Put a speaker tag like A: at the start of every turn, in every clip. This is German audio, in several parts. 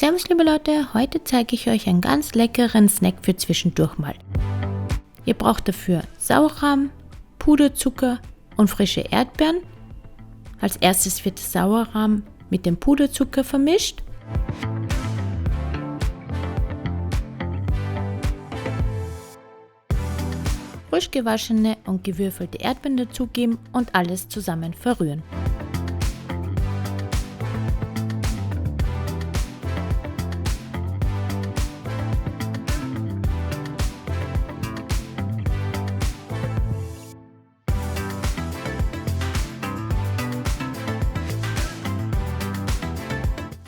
A: Servus liebe Leute, heute zeige ich euch einen ganz leckeren Snack für zwischendurch mal. Ihr braucht dafür Sauerrahm, Puderzucker und frische Erdbeeren. Als erstes wird der Sauerrahm mit dem Puderzucker vermischt. Frisch gewaschene und gewürfelte Erdbeeren dazugeben und alles zusammen verrühren.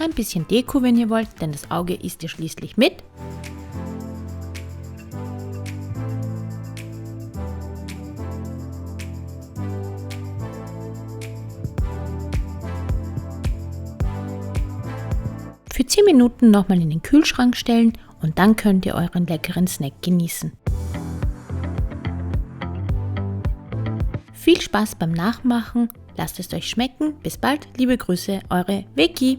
A: Ein bisschen Deko, wenn ihr wollt, denn das Auge isst ihr schließlich mit. Für 10 Minuten nochmal in den Kühlschrank stellen und dann könnt ihr euren leckeren Snack genießen. Viel Spaß beim Nachmachen, lasst es euch schmecken. Bis bald, liebe Grüße, eure Vicky.